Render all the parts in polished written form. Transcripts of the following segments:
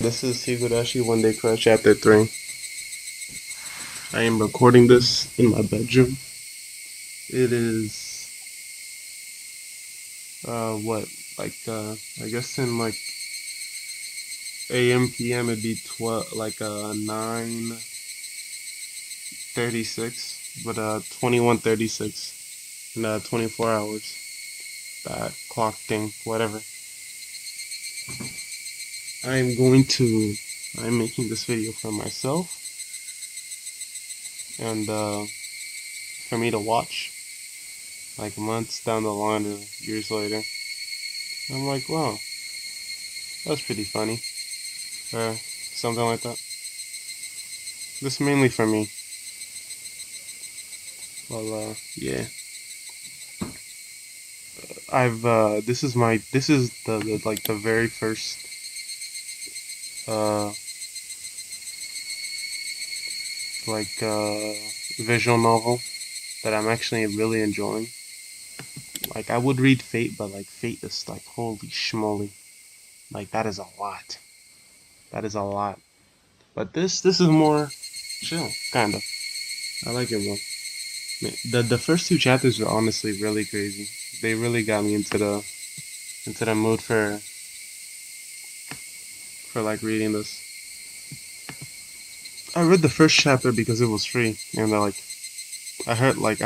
This is Higurashi One Day Crush Chapter 3. I am recording this in my bedroom. It is, what, I guess in like AM, PM, it'd be 12, 9:36, but 21:36 in 24 hours. That clock thing, whatever. I'm going to, I'm making this video for myself and for me to watch like months down the line or years later. I'm like, wow, that's pretty funny, or something like that. This is mainly for me. Well, yeah, this is the very first, uh, like, uh, visual novel that I'm actually really enjoying. Like, I would read Fate, but like, Fate is like, holy schmoly. Like, that is a lot. That is a lot. But this is more chill, kinda. I like it more. The first two chapters were honestly really crazy. They really got me into the mood for like reading this. I read the first chapter because it was free, and I heard I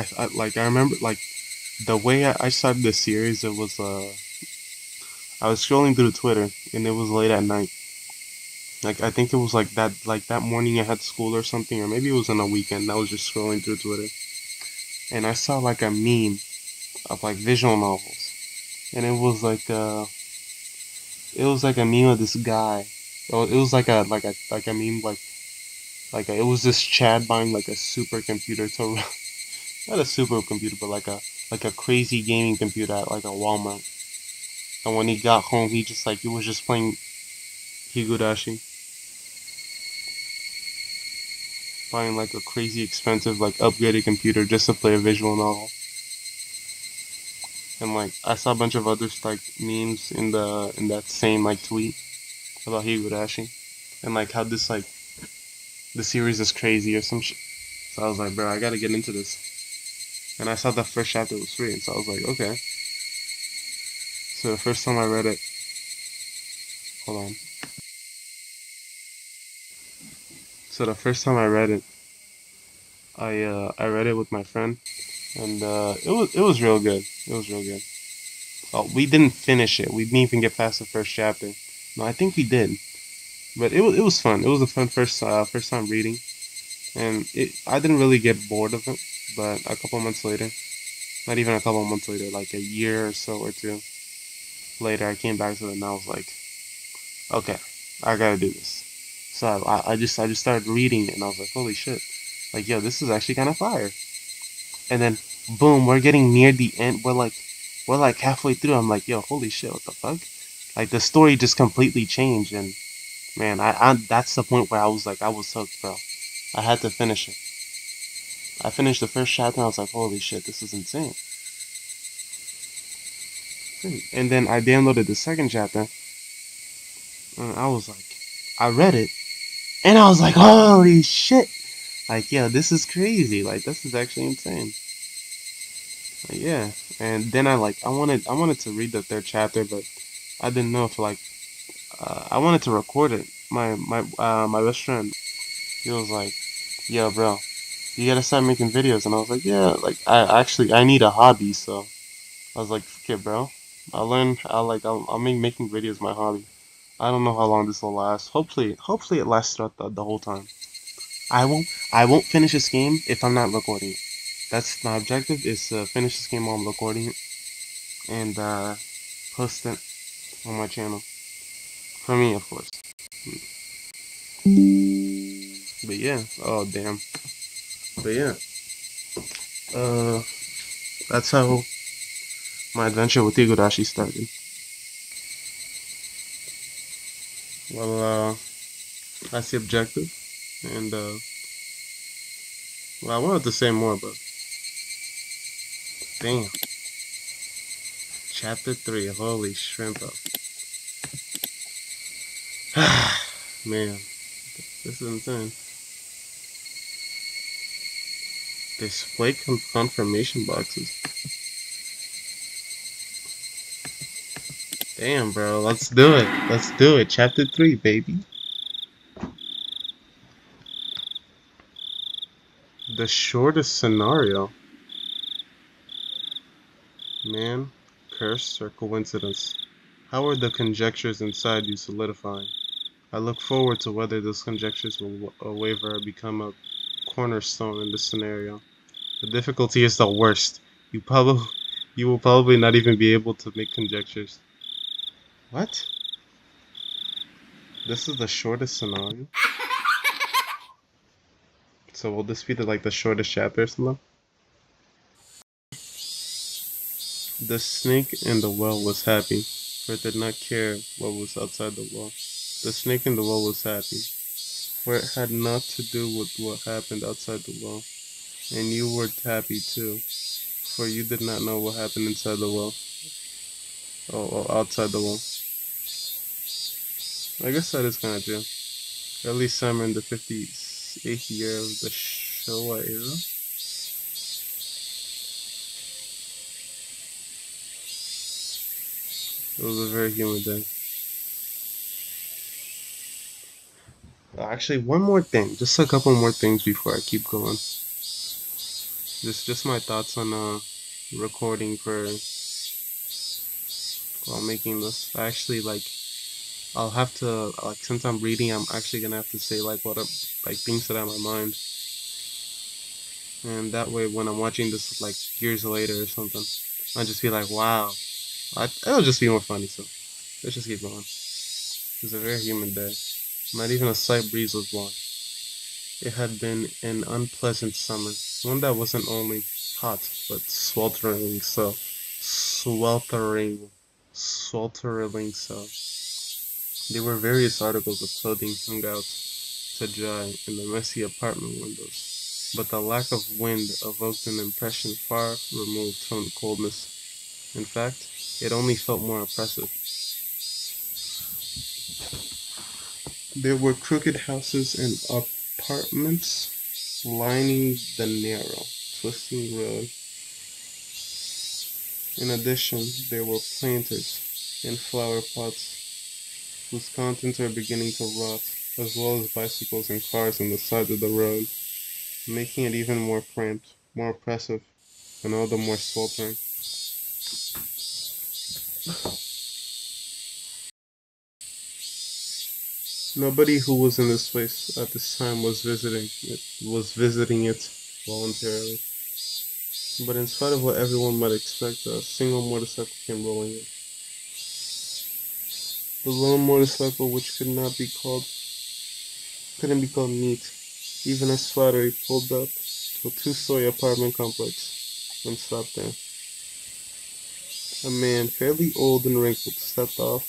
remember like the way I started the series. It was I was scrolling through Twitter, and it was late at night. Like I think it was like that morning I had school or something, or maybe it was on a weekend. I was just scrolling through Twitter, and I saw like a meme of like visual novels, and it was like a meme of this guy. It was like a meme it was this Chad buying like a supercomputer to not a supercomputer but like a crazy gaming computer at like a Walmart. And when he got home, he was just playing Higurashi, buying like a crazy expensive like upgraded computer just to play a visual novel. And like I saw a bunch of other like memes in that same like tweet about Higurashi and like how this like the series is crazy or some shit. So I was like, bro, I gotta get into this. And I saw the first chapter was free, and so I was like, okay. So the first time I read it, hold on. So the first time I read it, I read it with my friend, and it was real good. It was real good. Oh, we didn't finish it. We didn't even get past the first chapter. No, I think we did, but it was fun. It was a fun first time reading, and I didn't really get bored of it. But a couple months later, not even a couple months later, like a year or so or two later, I came back to it and I was like, okay, I gotta do this. So I just started reading it and I was like, holy shit, like yo, this is actually kind of fire. And then boom, we're getting near the end. We're like halfway through. I'm like, yo, holy shit, what the fuck? Like the story just completely changed and man, I that's the point where I was hooked, bro. I had to finish it. I finished the first chapter and I was like, holy shit, this is insane. And then I downloaded the second chapter and I was like, I read it and I was like, holy shit. Like, yeah, this is crazy. Like, this is actually insane. Like, yeah. And then I wanted to read the third chapter, but I didn't know if I wanted to record it. My best friend, he was like, yo, bro, you gotta start making videos. And I was like, yeah, like, I need a hobby. So I was like, okay, bro, I'll make making videos my hobby. I don't know how long this will last. Hopefully it lasts throughout the whole time. I won't finish this game if I'm not recording it. That's my objective is to finish this game while I'm recording it and post it on my channel. For me, of course. But yeah, oh damn. But yeah, uh, that's how my adventure with Higurashi started. Well, that's the objective, and well, I wanted to say more, but damn. Chapter 3, holy shrimp. Man, this is insane. Display confirmation boxes. Damn, bro. Let's do it. Let's do it. Chapter 3, baby. The shortest scenario. Man, curse, or coincidence? How are the conjectures inside you solidifying? I look forward to whether those conjectures will waver or become a cornerstone in this scenario. The difficulty is the worst. You probably, you will probably not even be able to make conjectures. What? This is the shortest scenario? So will this be the shortest chapter or something? The snake in the well was happy, for it did not care what was outside the well. The snake in the well was happy, for it had not to do with what happened outside the well. And you were happy too, for you did not know what happened inside the well. Outside the well. I guess that is kind of true. Early summer in the 58th year of the Showa era. It was a very humid day. Actually, one more thing. Just a couple more things before I keep going. Just my thoughts on recording for while making this. I actually I'll have to since I'm reading, I'm actually gonna have to say what are things that are on my mind, and that way when I'm watching this years later or something, I'll just be like, wow. It'll just be more funny. So let's just keep going. It was a very humid day. Not even a slight breeze was blowing. It had been an unpleasant summer, one that wasn't only hot but sweltering so. Sweltering so. There were various articles of clothing hung out to dry in the messy apartment windows, but the lack of wind evoked an impression far removed from the coldness. In fact, it only felt more oppressive. There were crooked houses and apartments lining the narrow, twisting road. In addition, there were planters in flower pots whose contents are beginning to rot, as well as bicycles and cars on the side of the road, making it even more cramped, more oppressive, and all the more sweltering. Nobody who was in this place at this time was visiting it voluntarily. But in spite of what everyone might expect, a single motorcycle came rolling in. The lone motorcycle, which couldn't be called neat, even as flattery, pulled up to a two-story apartment complex and stopped there. A man, fairly old and wrinkled, stepped off.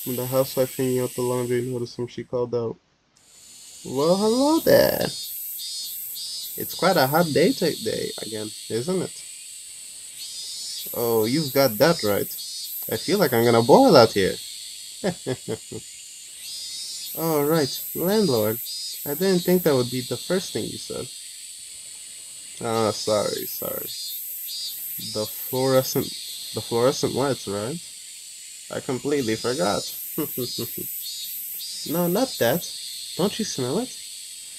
When the housewife hanging out the laundry noticed him, she called out, "Well, hello there. It's quite a hot day today again, isn't it?" "Oh, you've got that right. I feel like I'm gonna boil out here." "Oh, right, landlord. I didn't think that would be the first thing you said." "Ah, sorry. The fluorescent, the fluorescent lights, right? I completely forgot." "No, not that. Don't you smell it?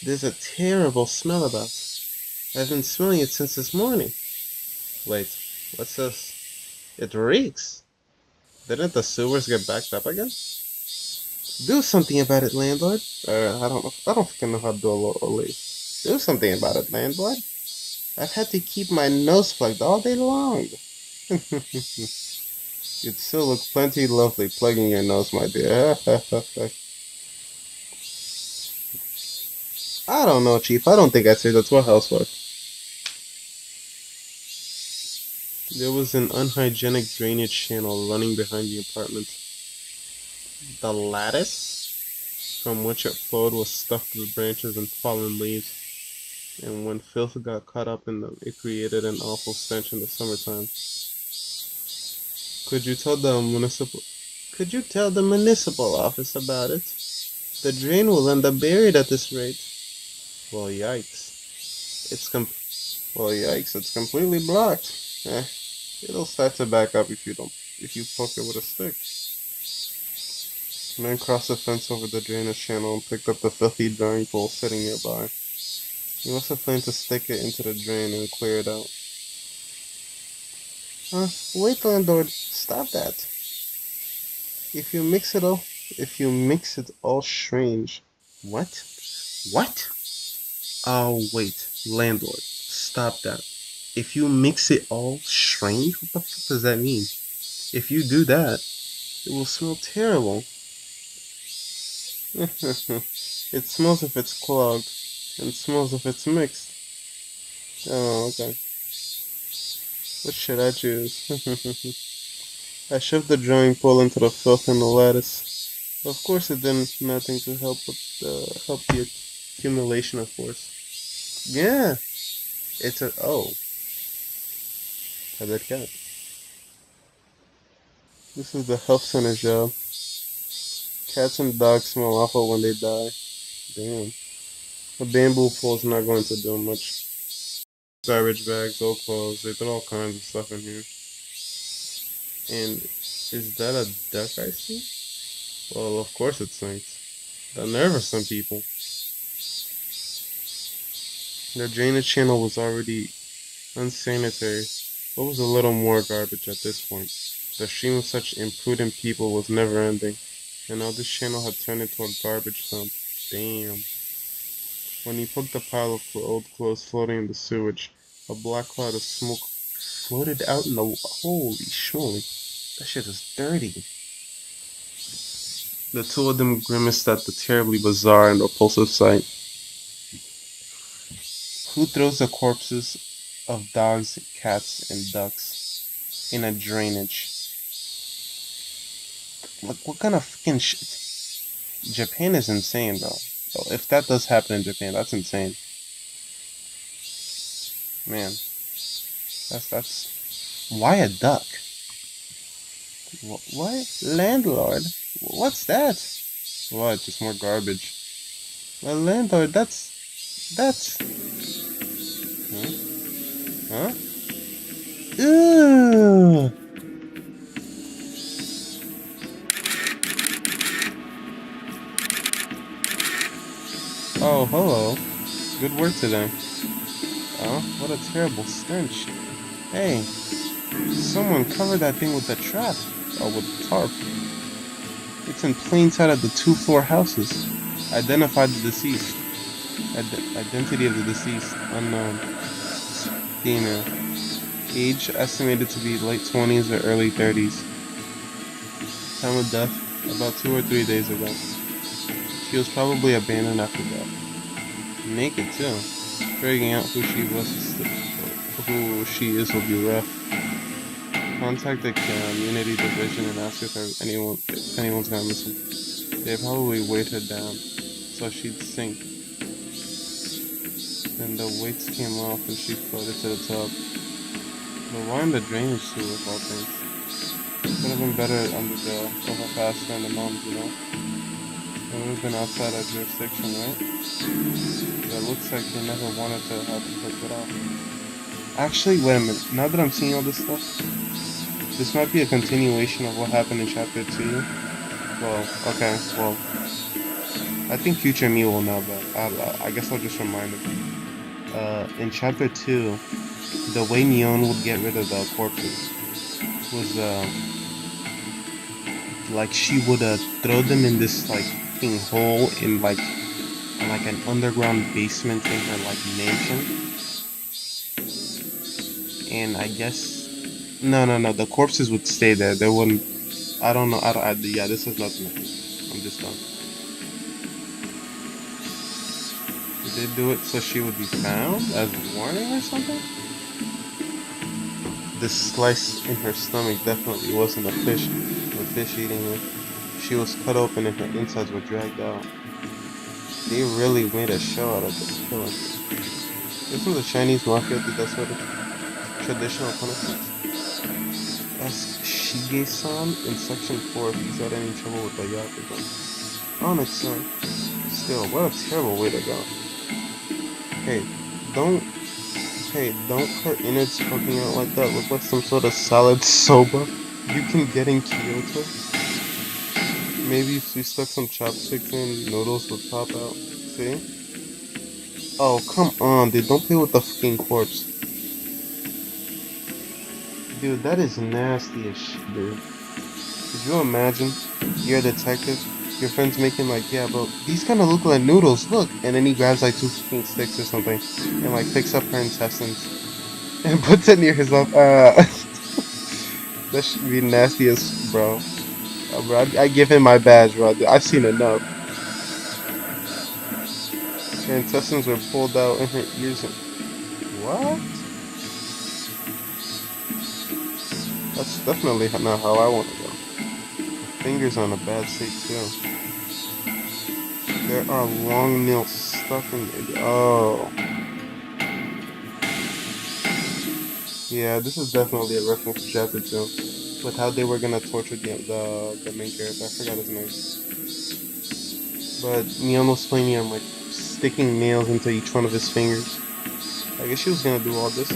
There's a terrible smell about. I've been smelling it since this morning." "Wait, what's this? It reeks. Didn't the sewers get backed up again?" "Do something about it, landlord." I don't fucking know how to do a leaf. "Do something about it, landlord. I've had to keep my nose plugged all day long." "You'd still look plenty lovely plugging your nose, my dear." "I don't know, Chief. I don't think I'd say that to a housewife." There was an unhygienic drainage channel running behind the apartment. The lattice from which it flowed was stuffed with branches and fallen leaves, and when filth got caught up in them, it created an awful stench in the summertime. Could you tell the municipal office about it?" The drain will end up buried at this rate. Well, yikes. Well, yikes, it's completely blocked. It'll start to back up if you poke it with a stick. The man crossed the fence over the drainage channel and picked up the filthy drawing pole sitting nearby. He must have planned to stick it into the drain and clear it out. Wait, landlord, stop that. If you mix it all, if you mix it all strange. What? What? Oh, wait, landlord, stop that. If you mix it all strange, what the fuck does that mean? If you do that, it will smell terrible. It smells if it's clogged, and smells if it's mixed. Oh, okay. What should I choose? I shoved the drawing pole into the filth in the lattice. Of course, it did nothing to help the accumulation of force. Yeah, it's a a dead cat. This is the health center job. Cats and dogs smell awful when they die. Damn. A bamboo pole's not going to do much. Garbage bags, old clothes, they put all kinds of stuff in here. And is that a duck I see? Well, of course it stinks. The nerve of some people. The drainage channel was already unsanitary. What was a little more garbage at this point? The stream of such imprudent people was never ending. And now this channel had turned into a garbage dump. Damn. When he poked a pile of old clothes floating in the sewage, a black cloud of smoke floated out in the... Holy schmoly. That shit is dirty. The two of them grimaced at the terribly bizarre and repulsive sight. Who throws the corpses of dogs, cats, and ducks in a drainage? Like, what kind of fucking shit? Japan is insane, bro. If that does happen in Japan, that's insane. Man, that's... Why a duck? What? Landlord? What's that? What? Just more garbage. Well, landlord, that's... Huh? Ew! Oh, hello. Good work today. Oh, what a terrible stench. Hey, someone covered that thing with a trap. Or with a tarp. It's in plain sight of the 2-floor houses. Identify the deceased. Identity of the deceased unknown. Female. Age estimated to be late 20s or early 30s. Time of death about 2 or 3 days ago. She was probably abandoned after that. Naked too. Figuring out who she is will be rough. Contact the community division and ask if anyone's gone missing. They probably weighed her down so she'd sink. Then the weights came off and she floated to the top. But why in the drainage sewer of all things? Could have been better under the overpass than the moms, you know? It would have been outside our jurisdiction, right? But it looks like they never wanted to have to pick it off. Actually, wait a minute. Now that I'm seeing all this stuff, this might be a continuation of what happened in Chapter 2. Well, okay, well, I think future me will know, but I guess I'll just remind him. In Chapter 2, the way Neon would get rid of the corpses was, like, she would, throw them in this, like, fucking hole in, like an underground basement in her, like, mansion. And I guess... No, the corpses would stay there. They wouldn't... I don't know, yeah, this has nothing to do. I'm just done. Did they do it so she would be found as a warning or something? This slice in her stomach definitely wasn't a fish eating her. She was cut open and her insides were dragged out. They really made a show out of this killing. Isn't the Chinese mafia did that sort of traditional punishment? Ask Shige-san in section 4 if he's had any trouble with the Yakuza. Honestly, still, what a terrible way to go. Hey, don't, hey, don't her innards poking out like that look like some sort of salad soba you can get in Kyoto? Maybe if we stuck some chopsticks in, noodles would pop out. See? Oh, come on, dude, don't play with the fucking corpse. Dude, that is nasty as shit, dude. Could you imagine? You're a detective. Your friend's making like, yeah, bro, these kind of look like noodles. Look, and then he grabs like two fucking sticks or something, and like picks up her intestines and puts it near his mouth. That should be nasty as bro. Bro, I give him my badge, bro. I've seen enough. Her intestines were pulled out in her ears. And what? That's definitely not how I want to go. Her fingers are in a bad state too. There are long nails stuck in it. Oh. Yeah, this is definitely a reference to chapter 2. With how they were gonna torture the main character. I forgot his name. But Miyono's explaining him like sticking nails into each one of his fingers. I guess she was gonna do all this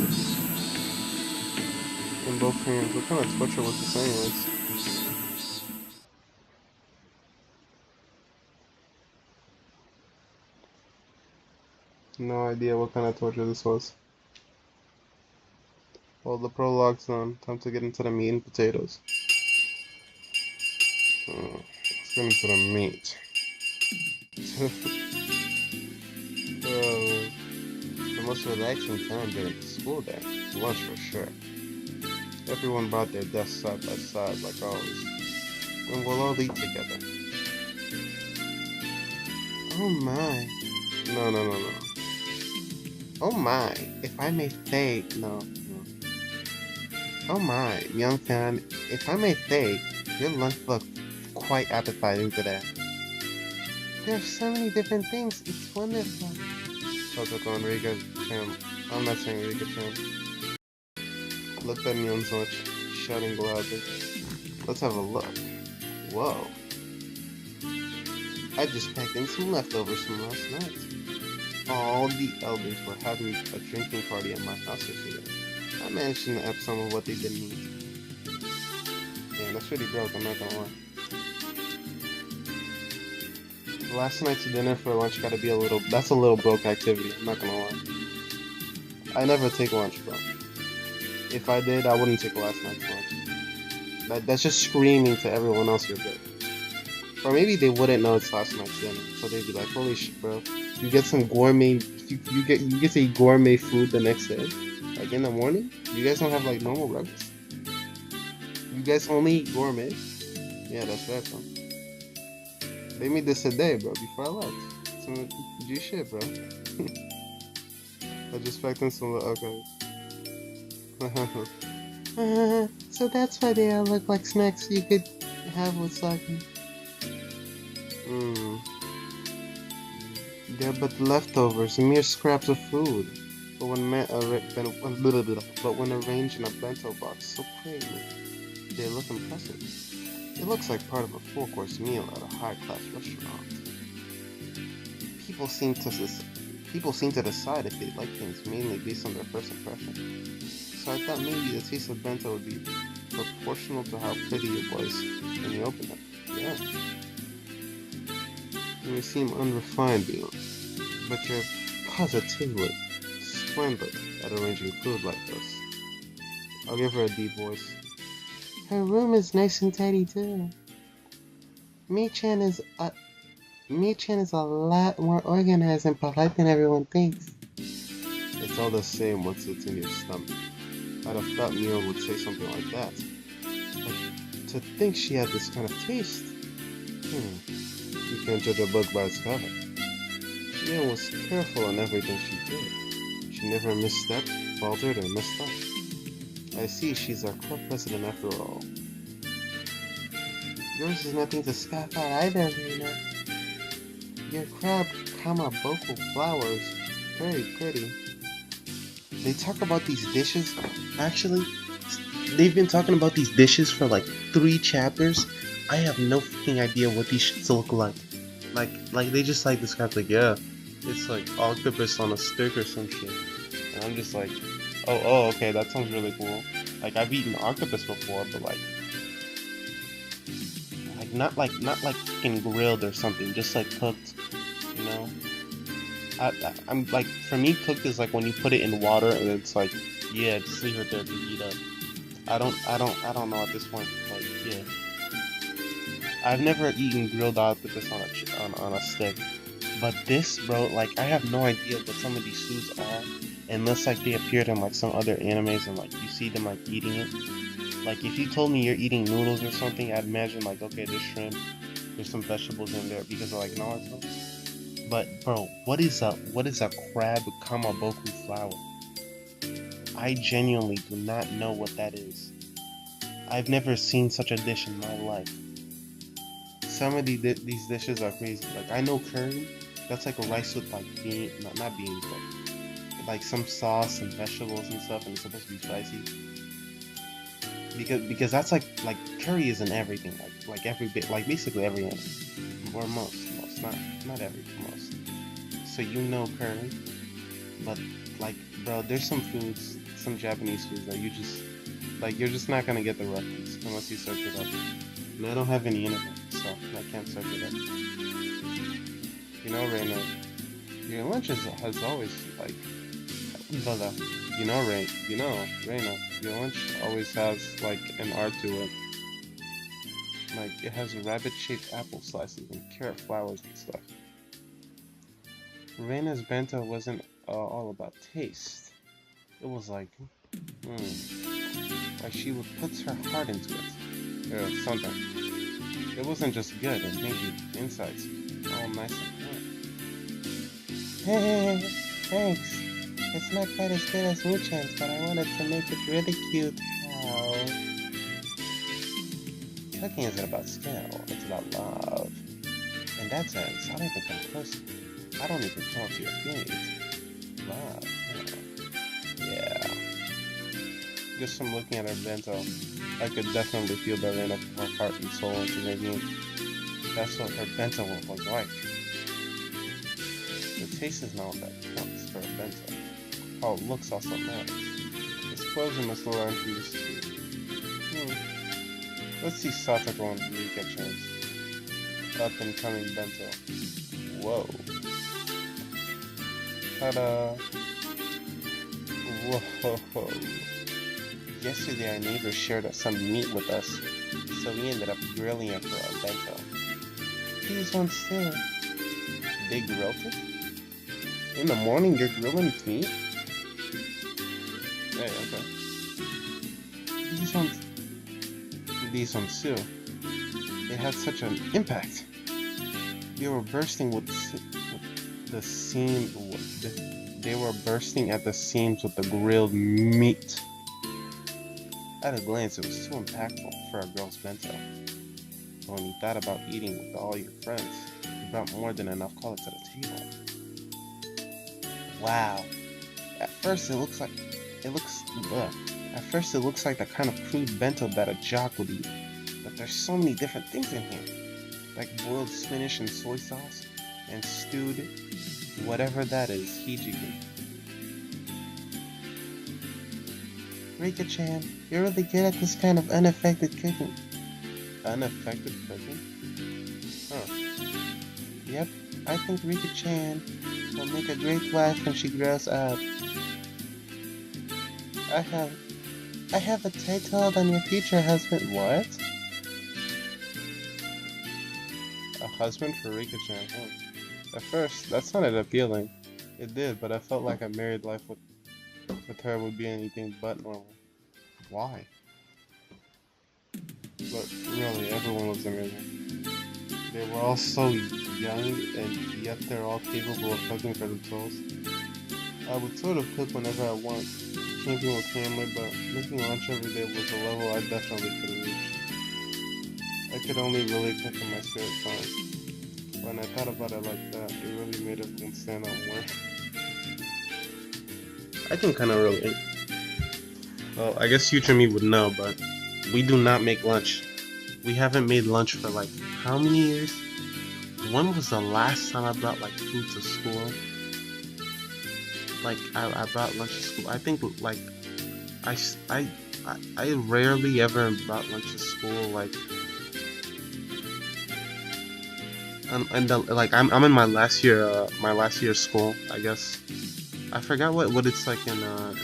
in both hands. What kind of torture was this anyways? No idea what kind of torture this was. Well, the prologue's done. Time to get into the meat and potatoes. Let's get into the meat. The most relaxing time during the school day. Lunch for sure. Everyone brought their desks side by side like always. And we'll all eat together. Oh my. No, no, no, no. Oh my. If I may say. No, no. Oh my, young fan. If I may say, your lunch looked quite appetizing today. There's so many different things. It's wonderful. Totoko and Rika-chan. I'm not saying Rika-chan. Looked at Mion's lunch, shouting loudly. Let's have a look. Whoa. I just packed in some leftovers from last night. All the elders were having a drinking party at my house yesterday. I managed to nab some of what they didn't eat. Yeah, that's pretty broke, I'm not gonna lie. Last night's dinner for lunch gotta be that's a little broke activity, I'm not gonna lie. I never take lunch, bro. If I did, I wouldn't take last night's lunch. That's just screaming to everyone else you're good. Or maybe they wouldn't know it's last night's dinner, so they'd be like, "Holy shit, bro! You get some gourmet, you get to eat gourmet food the next day, like in the morning. You guys don't have like normal breakfast. You guys only eat gourmet. Yeah, that's right, bro. They made this today, bro. Before I left, some G shit, bro. I just packed in some okay. So that's why they all look like snacks you could have with sake. They're but leftovers, mere scraps of food. But when arranged in a bento box so prettily, they look impressive. It looks like part of a four-course meal at a high-class restaurant. People seem to decide if they like things mainly based on their first impression. So I thought maybe the taste of bento would be proportional to how pretty it was when you opened it. Yeah. You may seem unrefined, Beyond, but you're positively splendid at arranging food like this. I'll give her a deep voice. Her room is nice and tidy too. Mi-chan is a lot more organized and polite than everyone thinks. It's all the same once it's in your stomach. I'd have thought Mio would say something like that. But to think she had this kind of taste. You can't judge a book by its cover. Mio was careful in everything she did. She never misstepped, faltered, or messed up. I see she's our club president after all. Yours is nothing to scoff at either, Rena. Your crab kamaboko flowers, very pretty. They talk about these dishes. Actually, they've been talking about these dishes for like 3 chapters. I have no fucking idea what these shits look like. Like they just like described like, yeah, it's like octopus on a stick or some shit. And I'm just like, oh, okay, that sounds really cool. Like I've eaten octopus before, but like not like fucking grilled or something, just like cooked, you know. I'm like, for me, cooked is like when you put it in water and it's like, yeah, just leave it there to heat up. I don't know at this point. Like, yeah, I've never eaten grilled octopus on on a stick. But this, bro, like I have no idea what some of these foods are, unless like they appeared in like some other animes and like you see them like eating it. Like if you told me you're eating noodles or something, I'd imagine like, okay, there's shrimp, there's some vegetables in there because of like naruto. But bro, what is a crab kamaboku flour? I genuinely do not know what that is. I've never seen such a dish in my life. Some of these dishes are crazy. Like I know curry, that's like a rice with like not beans, but like some sauce and vegetables and stuff, and it's supposed to be spicy. Because that's like curry is in everything, like every bit, like basically every animal, or most, not every, most. So you know curry, but like, bro, there's some foods, some Japanese foods that you just like, you're just not gonna get the reference unless you search it up. And I don't have any internet, so I can't search it up. You know, Reina, your lunch has always like, brother. Reina, your lunch always has like an art to it. Like it has rabbit-shaped apple slices and carrot flowers and stuff. Reina's bento wasn't all about taste. It was like she would put her heart into it, or something. It wasn't just good; it made you insides all nice and warm. Hey, thanks. It's not quite as good as Wuchan's, but I wanted to make it really cute. Oh. Cooking isn't about skill, it's about love. In that sense, I don't even come close. I don't even come to your feelings. Love. Yeah. Just from looking at her bento, I could definitely feel the rain of her heart and soul into making it. That's what her bento was like. The taste is not what that counts for a bento. How it looks also matters. It's closing must learn from this. Let's see Satoko and Rika Chan's up and coming bento. Whoa. Ta-da. Whoa. Yesterday our neighbor shared some meat with us, so we ended up grilling it for our bento. These ones too. They grilled it? In the morning you're grilling meat? Hey, okay. These ones too. They had such an impact. They were bursting the seam. They were bursting at the seams with the grilled meat. At a glance, it was too impactful for a girl's bento. But when you thought about eating with all your friends, you brought more than enough color to the table. Wow. At first, it looks like the kind of crude bento that a jock would eat. But there's so many different things in here. Like boiled spinach and soy sauce, and stewed, whatever that is, hijiki. Rika-chan, you're really good at this kind of unaffected cooking. Unaffected cooking? Huh. Yep, I think Rika-chan will make a great wife when she grows up. I have a tight hold on your future husband. What? A husband for Rika-chan, huh? At first, that sounded appealing. It did, but I felt like a married life with her would be anything but normal. Why? But really, everyone was amazing. They were all so young, and yet they're all capable of cooking for themselves. I would sort of cook whenever I want, camping with family, but making lunch every day was a level I definitely couldn't reach. I could only really cook in my spare time. When I thought about it like that, it really made everything stand out more. I can kind of relate. Well, I guess future me would know, but we do not make lunch. We haven't made lunch for like how many years? when was the last time I brought like food to school? Like I brought lunch to school. I think like I, s- I rarely ever brought lunch to school. Like like I'm in my last year of school. I guess I forgot what it's like in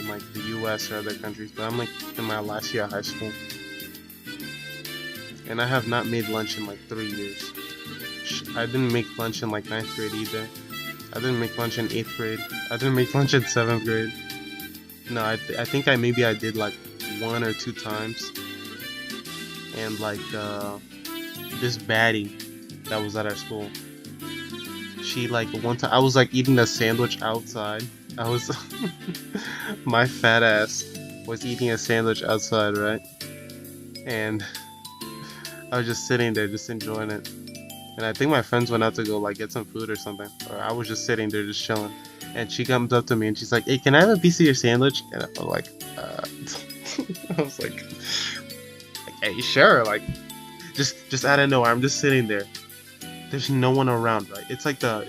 like the U.S. or other countries, but I'm like in my last year of high school, and I have not made lunch in like 3 years. I didn't make lunch in like ninth grade either. I didn't make lunch in eighth grade. I didn't make lunch in seventh grade. No, I think I did like one or two times, and like this baddie that was at our school. She like one time I was like eating a sandwich outside. I was my fat ass was eating a sandwich outside, right? And I was just sitting there, just enjoying it. And I think my friends went out to go like get some food or something, or I was just sitting there just chilling. And she comes up to me and she's like, "Hey, can I have a piece of your sandwich?" And I was like, I was like, "Hey, sure." Like, just out of nowhere, I'm just sitting there. There's no one around, right? It's like the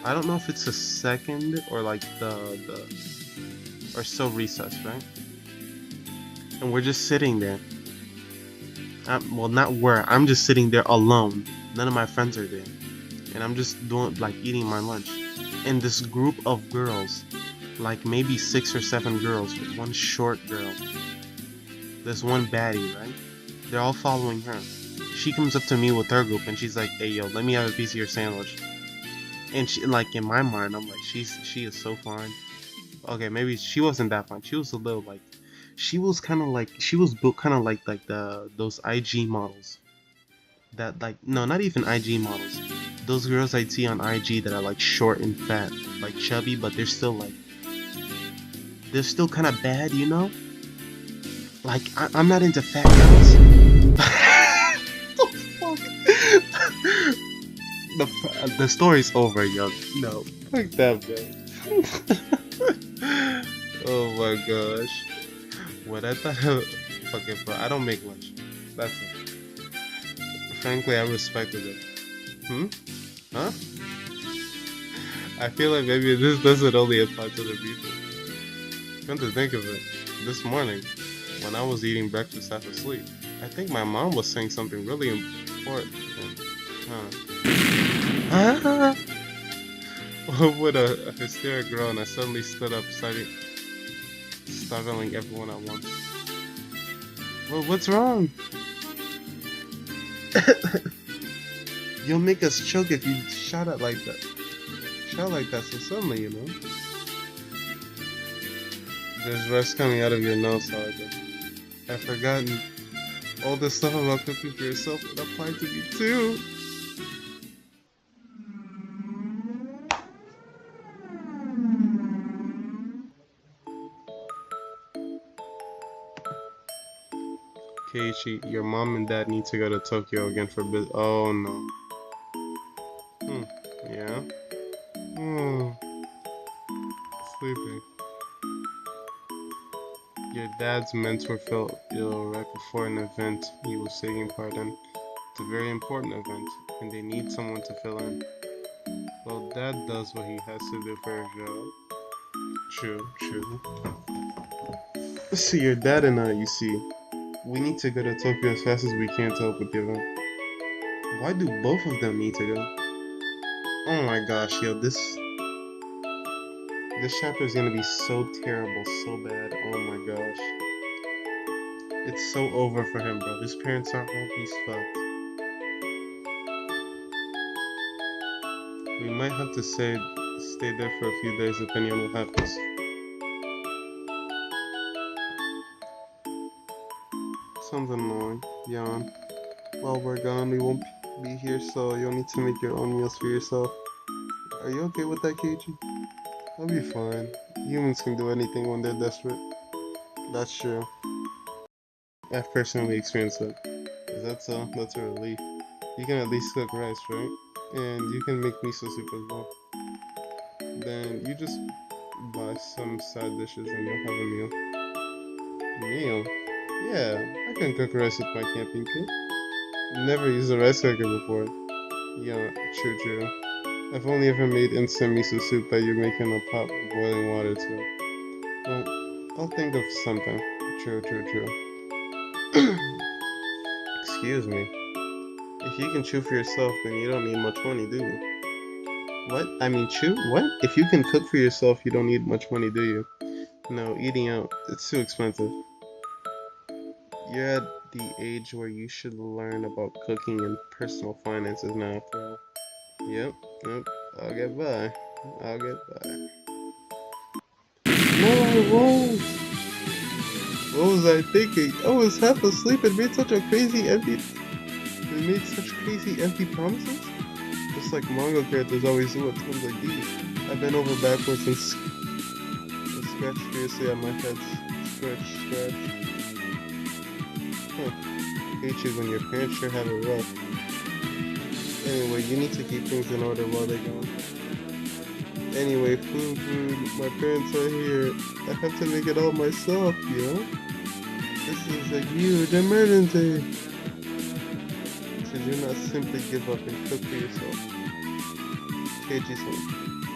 I don't know if it's the second or like or so recess, right? And we're just sitting there. Well, not where. I'm just sitting there alone. None of my friends are there, and I'm just doing like eating my lunch. And this group of girls, like maybe 6 or 7 girls, with one short girl. There's one baddie, right? They're all following her. She comes up to me with her group, and she's like, "Hey, yo, let me have a piece of your sandwich." And she, like in my mind, I'm like, she is so fine. Okay, maybe she wasn't that fine. She was a little like, she was kind of like, she was built kind of like the those IG models that like, no, not even IG models. Those girls I see on IG that are like short and fat, like chubby, but they're still kind of bad, you know? Like I'm not into fat girls. The story's over, yo. No, fuck that, bro. Oh my gosh. What I thought of, fuck it, bro. I don't make lunch. That's it. Frankly, I respected it. Hmm? Huh? I feel like maybe this doesn't only apply to the people. Come to think of it, this morning, when I was eating breakfast after sleep, I think my mom was saying something really important. Huh? With a hysteric groan, I suddenly stood up, startling everyone at once. Well, what's wrong? You'll make us choke if you shout out like that. Shout like that so suddenly, you know? There's rust coming out of your nose, however. I've forgotten all the stuff about cooking for yourself that applied to me too. Keiichi, your mom and dad need to go to Tokyo again for business. Oh no. Hmm. Yeah. Hmm. Sleepy. Your dad's mentor fell ill right before an event he was taking part in. It's a very important event, and they need someone to fill in. Well, dad does what he has to do for his job. True, true. See, your dad and I, you see, we need to go to Tokyo as fast as we can to help with the event. Why do both of them need to go? Oh my gosh, yo, this chapter is gonna be so terrible, so bad. Oh my gosh. It's so over for him, bro. His parents are home, he's fucked. We might have to stay there for a few days depending on what happens. Sounds annoying. Yawn. While we're gone, we won't be here, so you'll need to make your own meals for yourself. Are you okay with that, Keiji? I'll be fine. Humans can do anything when they're desperate. That's true. I've personally experienced that. Is that so? That's a relief. You can at least cook rice, right? And you can make miso soup as well. Then you just buy some side dishes and you'll have a meal. Meal? Yeah, I can cook rice with my camping kit. Never used a rice cooker before. Yeah, true, true. I've only ever made instant miso soup that you're making a pot of boiling water to. Well, I'll think of something. True, true, true. Excuse me. If you can chew for yourself, then you don't need much money, do you? What? I mean, chew? What? If you can cook for yourself, you don't need much money, do you? No, eating out, it's too expensive. You're at the age where you should learn about cooking and personal finances now, after all. Yep, yep, I'll get by. I'll get by. No, I won't! What was I thinking? I was half asleep and made such a crazy empty. They made such crazy empty promises? Just like manga characters always do at times like these. I bent over backwards and scratched fiercely at my head. Scratch, scratch. Huh. Hate you when your parents sure have it rough. Anyway, you need to keep things in order while they're gone. Anyway, food, my parents are here. I have to make it all myself, you know? This is a huge emergency. Did you not simply give up and cook for yourself? Keiji-san,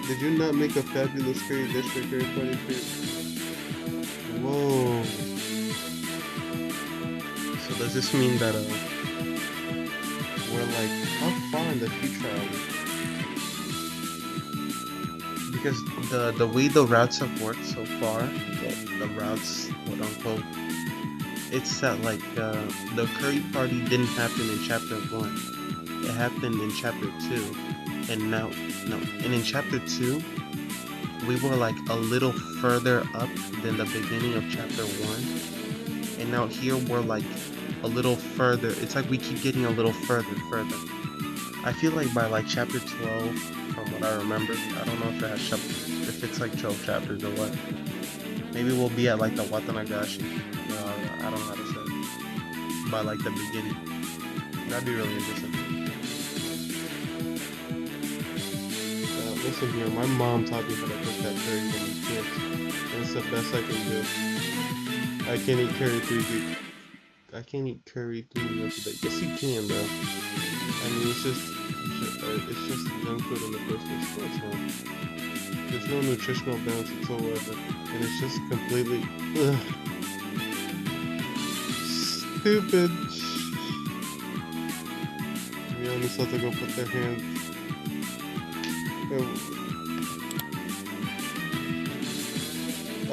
did you not make a fabulous curry dish for curry party food? Whoa. So does this mean that, we're like, how far in the future are we? Because the way the routes have worked so far, the routes, quote unquote, it's that like the curry party didn't happen in chapter 1. It happened in chapter 2. And now, no, and in chapter 2, we were like a little further up than the beginning of chapter 1. And now here we're like a little further. It's like we keep getting a little further. I feel like by like chapter 12, from what I remember, I don't know if it has if it's like 12 chapters or what. Maybe we'll be at like the Watanagashi. I don't know how to say it. By like the beginning. That'd be really interesting. Listen here, my mom taught me how to cook that curry when we kids. And it's the best I can do. I can't eat curry 3 meals a day. Yes, you can, bro. I mean, it's just junk food in the first place. So it's not. There's no nutritional balance whatsoever, and it's just completely stupid. To be honest, I have to go put their hands.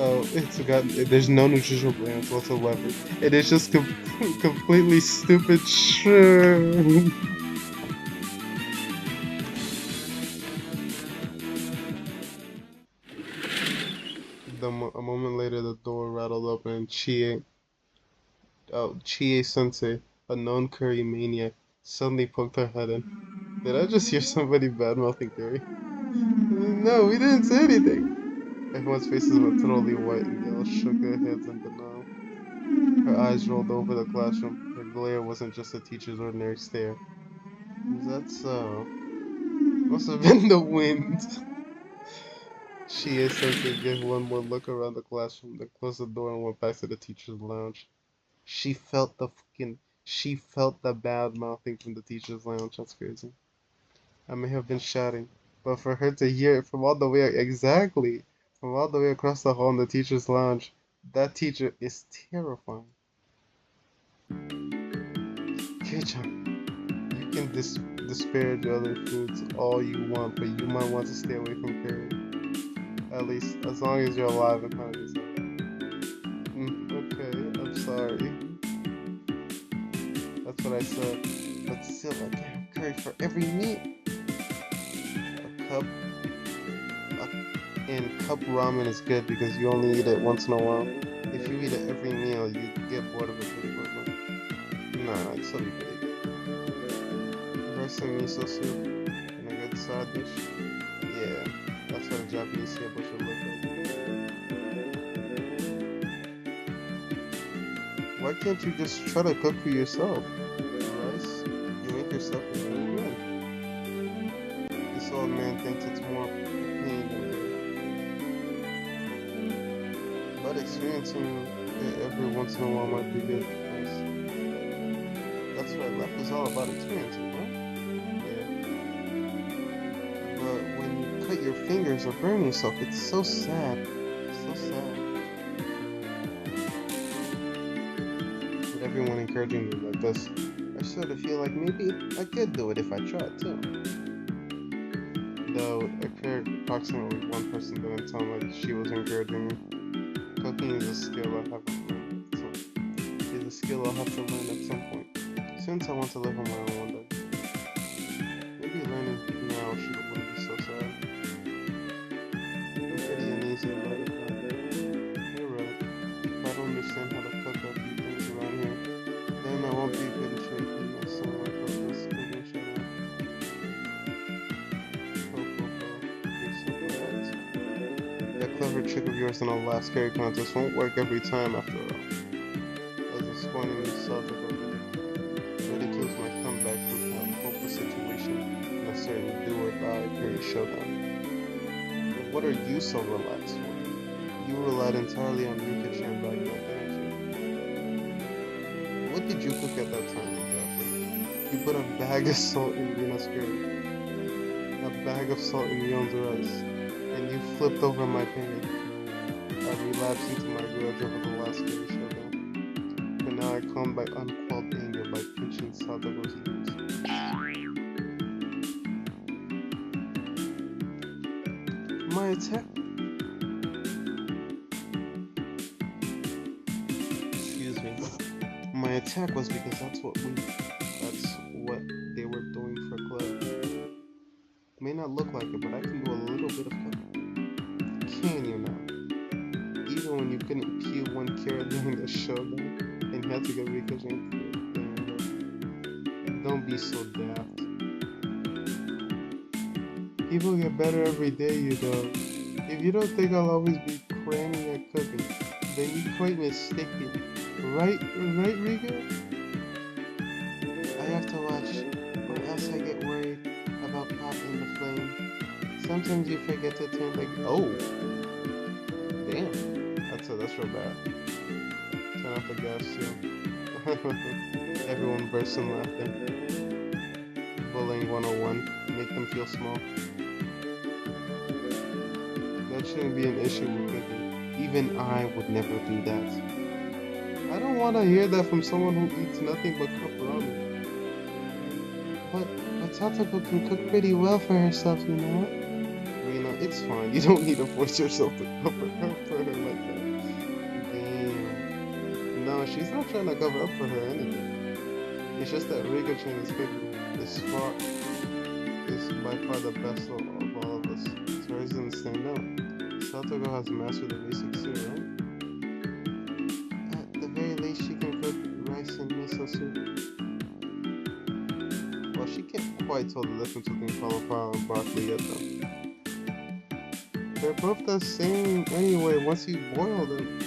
Oh, there's no nutritional balance whatsoever. It is just completely stupid. Sure. A moment later, the door rattled open and Chie Sensei, a known curry maniac, suddenly poked her head in. Did I just hear somebody bad-mouthing curry? No, we didn't say anything. Everyone's faces went totally white and they all shook their heads in denial. Her eyes rolled over the classroom. Her glare wasn't just a teacher's ordinary stare. Is that so? Must have been the wind. Chie Sensei gave one more look around the classroom, then closed the door and went back to the teacher's lounge. She felt the bad mouthing from the teacher's lounge. That's crazy. I may have been shouting, but for her to hear it from all the way, exactly, from all the way across the hall in the teacher's lounge, that teacher is terrifying. Kei-chan, you can disparage other foods all you want, but you might want to stay away from curry. At least, as long as you're alive and hungry. Okay, I'm sorry. That's what I said. But still, I can't have curry for every meal. And cup ramen is good because you only eat it once in a while. If you eat it every meal, you get bored of it pretty quickly. Nah, it's still be pretty good. Rice and miso soup and a good side dish. Yeah, that's what a Japanese table should look like. Why can't you just try to cook for yourself? Rice, you make yourself really good. This old man thinks it's more pain than good. But experiencing it every once in a while might be good. That's what life is all about, experiencing, right? Yeah. your fingers or burn yourself. It's so sad. So sad. With everyone encouraging me like this, I sort of feel like maybe I could do it if I tried too. Though approximately one person didn't tell me like she was encouraging me. Cooking is a skill I haven't learned. So it's a skill I'll have to learn at some point. Since I want to live on my own one day. Maybe learning now wouldn't be so sad. I'm pretty uneasy about it, but you're right. If I don't understand how to cook a few things around here, then I won't be good in shape in my son like this cooking show. That clever trick of yours in a last carry contest won't work every time after all. As a scorning Celtic ridicules my comeback from a hopeless situation in a certain do-or-die period showdown. But what are you so relaxed for? You relied entirely on Rika-chan back then, didn't you? What did you cook at that time exactly? You put a bag of salt in Rina's curry, a bag of salt in Yon's rice, and you flipped over my pan. I relapsed into my grudge over the last carry showdown. But now I calm my unquelled anger by pinching Tatarigoroshi ears. My attack. Excuse me. My attack was because that's what they were doing for club. May not look like it, but I can do a little bit of cooking. Can you now? Even when you couldn't peel one carrot during the showdown and you had to get Rika-chan. Don't be so daft. People get better every day, you know. If you don't think I'll always be cramming at cooking, then you're quite mistaken. Right, Rika? I have to watch, or else I get worried about popping the flame. Sometimes you forget to turn like, oh, damn, that's real bad. Turn off the gas too. Everyone bursts in laughter. Bullying 101, make them feel small. That shouldn't be an issue with cooking. Even I would never do that. I don't want to hear that from someone who eats nothing but cup ramen. But Tatako can cook pretty well for herself, you know? Rina, it's fine. You don't need to force yourself to cover up for her like that. Damn. No, she's not trying to cover up for her anything. It's just that Rika-chan is cooking is by far the best of all of us. So hers doesn't stand out. Satoko has mastered the basics too, right? At the very least, she can cook rice and miso soup. Well, she can't quite tell the difference between cauliflower and broccoli yet, though. They're both the same anyway once you boil them.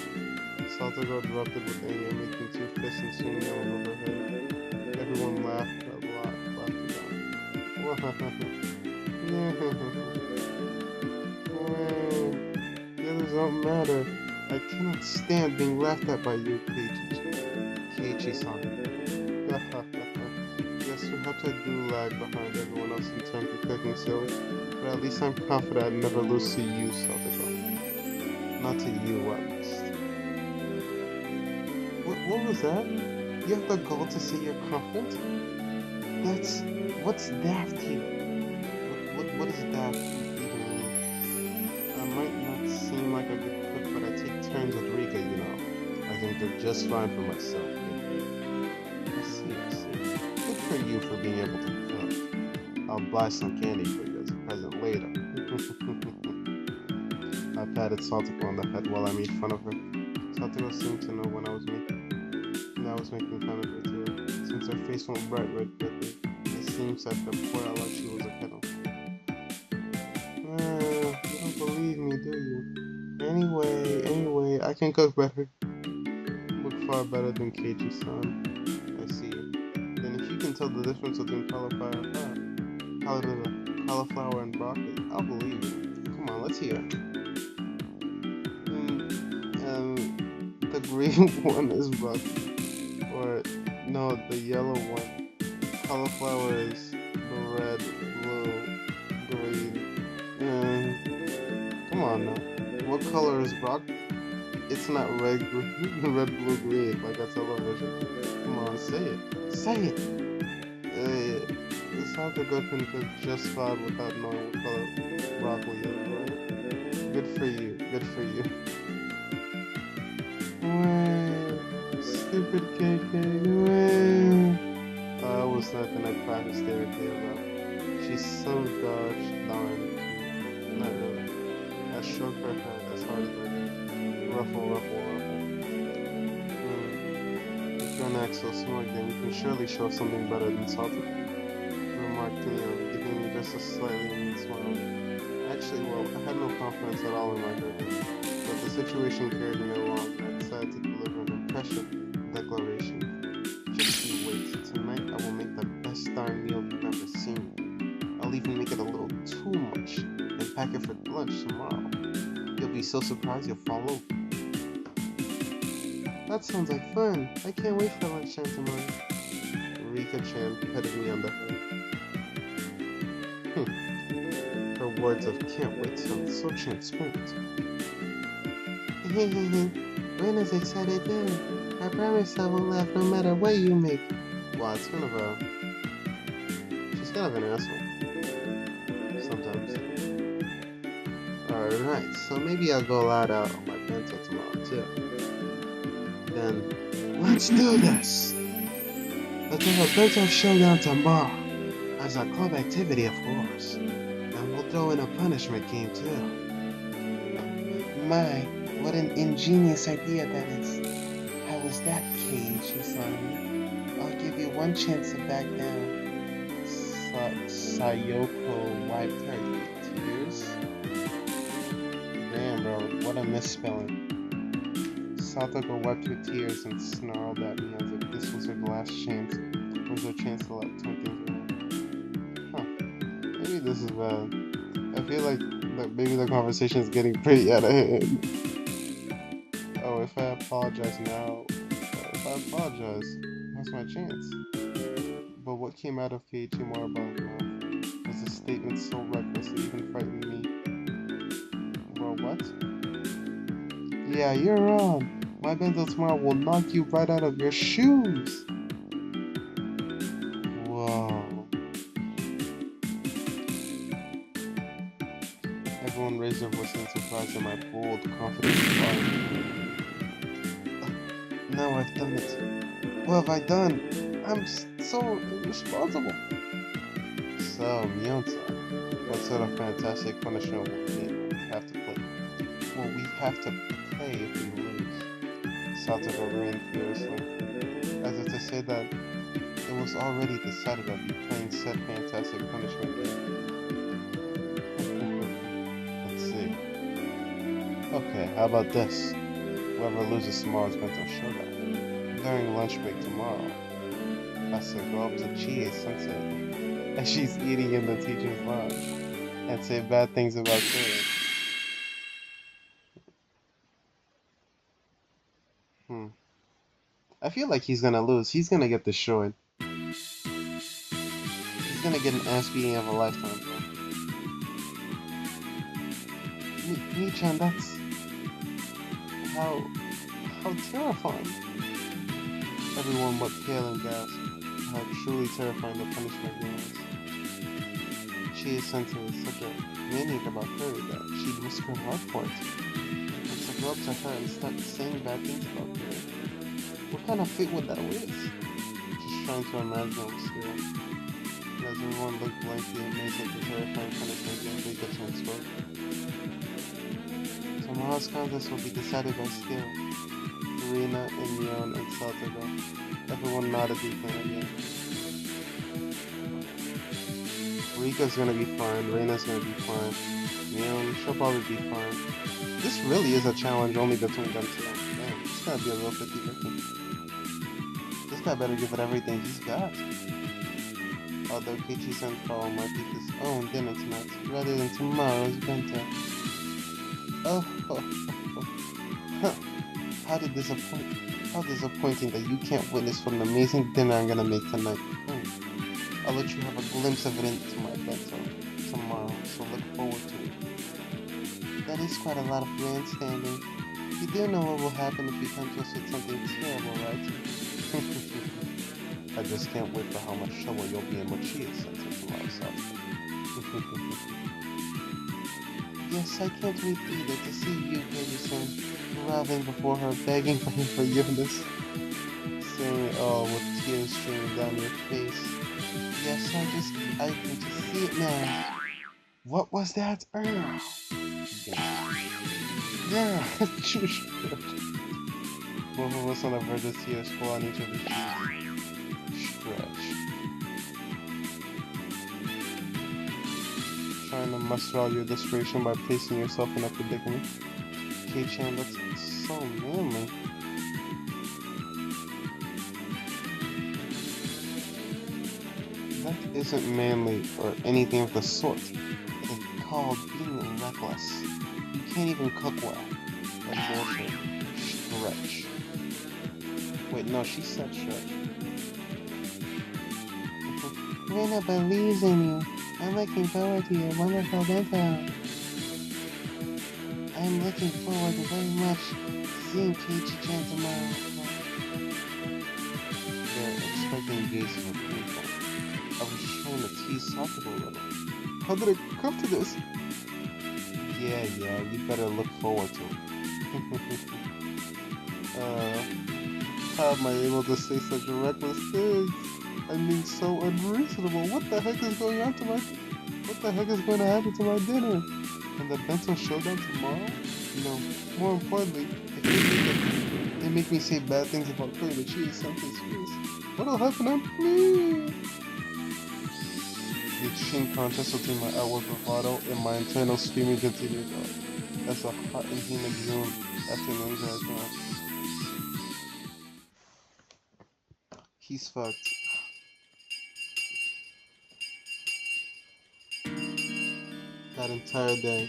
Satoko erupted with anger, making two fists and swinging them over her head. Everyone laughed a lot, The others don't matter. I cannot stand being laughed at by you, Keiichi-san. Yes, perhaps I do lag behind everyone else in terms of cooking skills, but at least I'm confident I'd never lose to you, Satoko. Not to you, at least. What was that? You have the gall to say you're confident? What's daft here? What does daft even mean? I might not seem like a good cook, but I take turns with Rika, you know. I think they're just fine for myself. I see. Good for you for being able to cook. I'll buy some candy for you as a present later. I patted Satoko on the head while I made fun of her. Satoko seemed to know when I was making fun of her too, since her face went bright red quickly. It seems like the pour out like she was a kettle. You don't believe me, do you? Anyway, I can cook better. Look far better than Keiichi-san. I see. Then if you can tell the difference between cauliflower and broccoli, I'll believe you. Come on, let's hear it. The green one is broccoli. Or, no, the yellow one. Cauliflower is the red, blue, green. on now. What color is Brock? It's not red, red, blue, green like a television. Come on, say it. Say it! It's hard to go into just fine without knowing what color broccoli is, right? Good for you. Good for you. Stupid KK. I was nothing I cracked hysterically about. She's so gosh darn cute. Not really. I shook her hand as hard as I could. Ruffle, ruffle, ruffle. If you're an so smart, then we can surely show something better than salted. Remarked Leon, giving me just a slightly mean smile. Actually, well, I had no confidence at all in my girlfriend, but the situation carried me along, and I decided to deliver an impressive declaration. Just you wait. Tonight I will make the best darn meal you've ever seen. I'll even make it a little too much and pack it for lunch tomorrow. You'll be so surprised you'll fall over. That sounds like fun. I can't wait for lunchtime tomorrow. Rika-chan petted me on the head. Her words of can't wait sound so transparent. Rena's excited too. I promise I won't laugh no matter what you make. Wow, it's kind of a... She's kind of an asshole. Sometimes. Alright, so maybe I'll go loud out on my bento tomorrow too. Then, let's do this! Let's have a bento showdown tomorrow. As a club activity, of course. And we'll throw in a punishment game too. My, what an ingenious idea that is. How was that, Cage, you saw me? I'll give you one chance to back down. Sayoko wiped her tears. Damn, bro, what a misspelling. Satoko wiped her tears and snarled at me as if this was her last chance. Was her chance to let turn things around. Huh. Maybe this is bad. I feel like maybe the conversation is getting pretty out of hand. Oh, if I apologize now, if I apologize, that's my chance. But what came out of Keiichi Moriba's mouth was a statement so reckless it even frightened me. Well, what? Yeah, you're wrong. My bento tomorrow will knock you right out of your shoes. Whoa. Everyone raised their voice in surprise at my bold, confident reply. Now I've done it. What have I done? I'm so irresponsible. So, Mionta, what sort of fantastic punishment will we have to play? Well, we have to play if we lose. Satoko grinned furiously, as if to say that it was already decided I'd be playing said fantastic punishment game. Let's see. Okay, how about this? Whoever loses tomorrow's bento showdown. During lunch break tomorrow, I shall go up to Chie-sensei as she's eating in the teacher's lounge and say bad things about her. I feel like he's gonna lose. He's gonna get destroyed. He's gonna get an ass beating of a lifetime, bro. Mi-chan, that's... How terrifying. Everyone but pale and gasped. How truly terrifying the punishment game is. Chie-sensei is such a maniac about Curry that she'd risk her life for it. And to go up to her and start saying bad things about Curry. What kind of fate would that waste? Just trying to imagine it was still. As everyone looked blankly amazed at the terrifying punishment game, Rika-chan spoke. Tomorrow's contest will be decided by skill. Rina, Inyon, and Satoko. Everyone nodded deeply again. Rika's gonna be fine, Reina's gonna be fine. Inyon, she'll probably be fine. This really is a challenge only between them two. Damn, this gotta be a real 50-50. This guy better give it everything he's got. Although Keiichi-senpai might eat his own dinner tonight, rather than tomorrow's bento. Oh. How disappointing that you can't witness what an amazing dinner I'm gonna make tonight. I'll let you have a glimpse of it into my bento tomorrow, so look forward to it. That is quite a lot of grandstanding. You do know what will happen if you come to us with something terrible, right? I just can't wait for how much trouble you'll be in Mochia's sense of tomorrow, Sasuke. Yes, I can't wait either to see you, Katie-san, groveling before her, begging for her forgiveness, saying it all with tears streaming down your face. Yes, I can just see it now. What was that? Yeah, shush. Both of us on the verge of tears fall on each other's cheeks. Stretch. Trying to muster all your desperation by placing yourself in a predicament. Kei-chan, that's so manly. That isn't manly or anything of the sort. It's called being reckless. You can't even cook well. That is also stretch. Wait, no, she said stretch. Rena believes in you. I'm looking forward to your wonderful bento. I'm looking forward very much to seeing Keiichi-chan tomorrow. They're expecting days of approval. I was just trying to tease Sakura a little. How did it come to this? Yeah, you better look forward to it. How am I able to say such reckless things? I mean, so unreasonable. What the heck is going on to my... What the heck is going to happen to my dinner? And the bento showdown tomorrow? No, more importantly, if they make me say bad things about putting the cheese something's face, what'll happen to me? The extreme contrast between my outward bravado and my internal screaming continued as a hot and humid June afternoon dragged on. He's fucked. That entire day,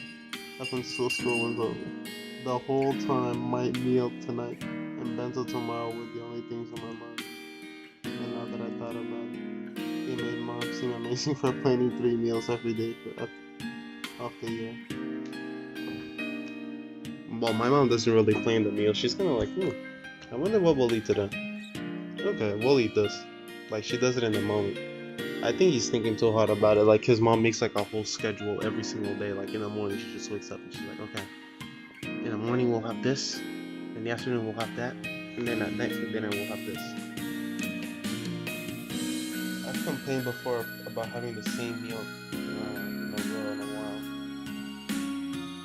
up until school was over. The whole time, my meal tonight and bento tomorrow were the only things on my mind. And now that I thought about it, it made mom seem amazing for planning 3 meals every day of the year. Well, my mom doesn't really plan the meal. She's kind of like, I wonder what we'll eat today. Okay, we'll eat this. Like, she does it in the moment. I think he's thinking too hard about it. Like, his mom makes like a whole schedule every single day. Like, in the morning, she just wakes up and she's like, okay, in the morning we'll have this, in the afternoon we'll have that, and then at night for dinner we'll have this. I've complained before about having the same meal in a row in a while.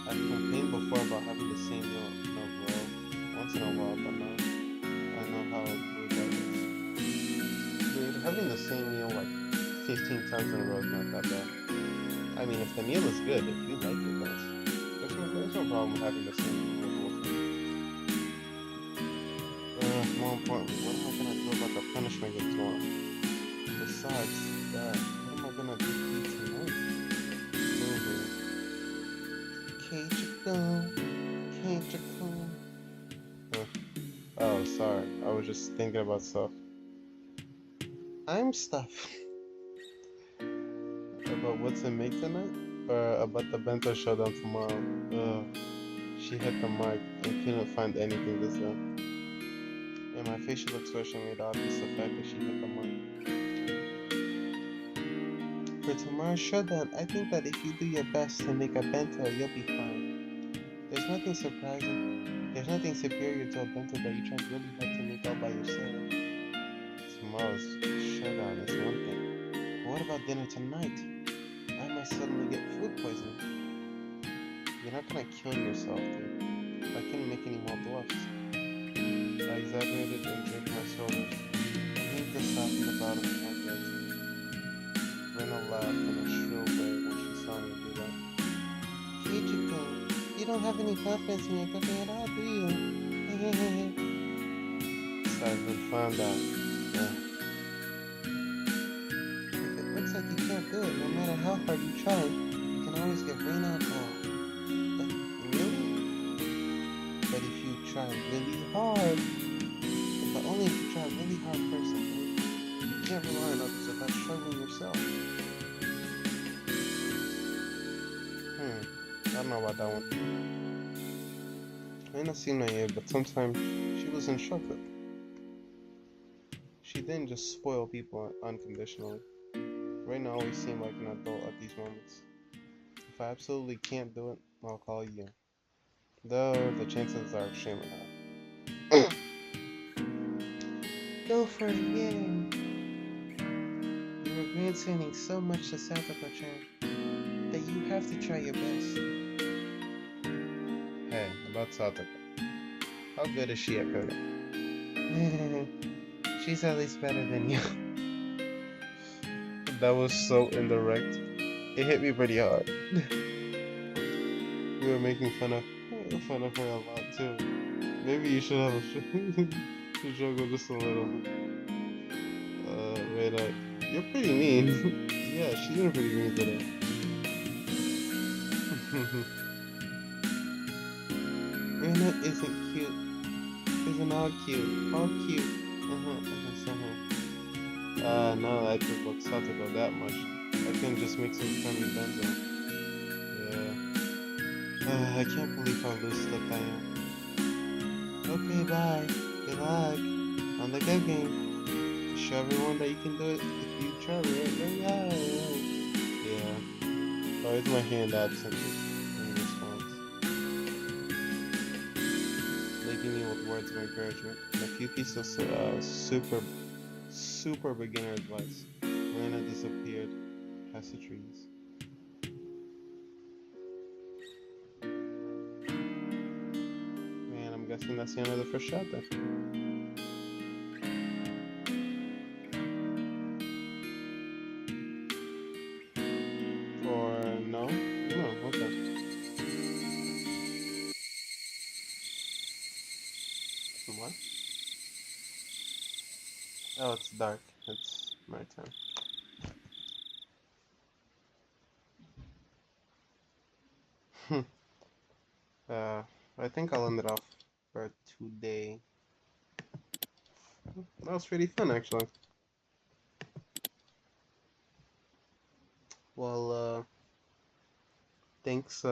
I've complained before about having the same meal in a row once in a while, but now I know how good that is. Dude, having the same meal like 15 times in a row is not that bad. I mean, if the meal is good, if you like it, there's no problem having the same meal the whole time. More importantly, what am I gonna do about the punishment game tomorrow? Besides that, what am I gonna do tonight? Keiichi-kun. Oh, sorry. I was just thinking about stuff. I'm stuff. About what to make tonight? Or about the bento showdown tomorrow? She hit the mark and couldn't find anything to say. And my facial expression made obvious the fact that she hit the mark. For tomorrow's showdown, I think that if you do your best to make a bento, you'll be fine. There's nothing surprising. There's nothing superior to a bento that you tried really hard to make all by yourself. Tomorrow's showdown is one thing. But what about dinner tonight? I might suddenly get food poisoning. You're not gonna kill yourself, dude. I couldn't make any more bluffs. I exaggerated and jerked my shoulders. I think to soften the bottom of my throat. Rena laughed in a shrill way when she saw me do that. Keiichi-kun, you don't have any confidence in your cooking at all, do you? So I've been found out. Yeah. If it looks like you can't do it, no matter how hard you try, you can always get rain alcohol. But really? But if you try really hard, but only if you try really hard first, you can't rely on others without struggling yourself. I don't know about that one. I ain't not seen her yet, but sometimes she was instructive. She didn't just spoil people unconditionally. Right now, I always seem like an adult at these moments. If I absolutely can't do it, I'll call you. Though the chances are extremely high. Go for it, yeah. You're grandstanding so much to Satoko-chan that you have to try your best. Hey, about Satoko. How good is she at coding? She's at least better than you. That was so indirect. It hit me pretty hard. We were making fun of her a lot too. Maybe you should have a struggle just a little. Wait, you're pretty mean. Yeah, she's been pretty mean today. Rena isn't cute. Isn't all cute. All cute. No, I just look Satoko that much. I can just make some friendly benzo. Yeah. I can't believe how loose-lipped I am. Okay, bye. Good luck. On the good game. Show everyone that you can do it if you try really hard. Yeah. Why is my hand absent in response? Leaving me with words of encouragement and a few pieces of super beginner advice. Lena disappeared past the trees. Man, I'm guessing that's the end of the first chapter. Or no? No, okay. What? Oh, it's dark. It's my turn. uh, I think I'll end it off for today. That was pretty fun, actually. Well, thanks,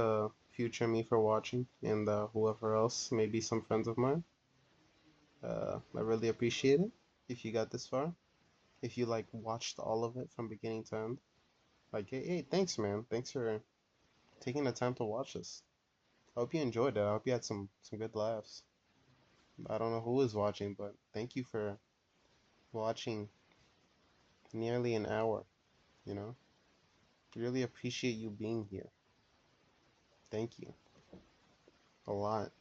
future me for watching, and whoever else, maybe some friends of mine. I really appreciate it if you got this far. If you like watched all of it from beginning to end. Like, hey, thanks, man. Thanks for taking the time to watch this. I hope you enjoyed it. I hope you had some good laughs. I don't know who is watching, but thank you for watching nearly an hour, you know? Really appreciate you being here. Thank you. A lot.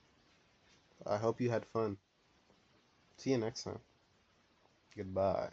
I hope you had fun. See you next time. Goodbye.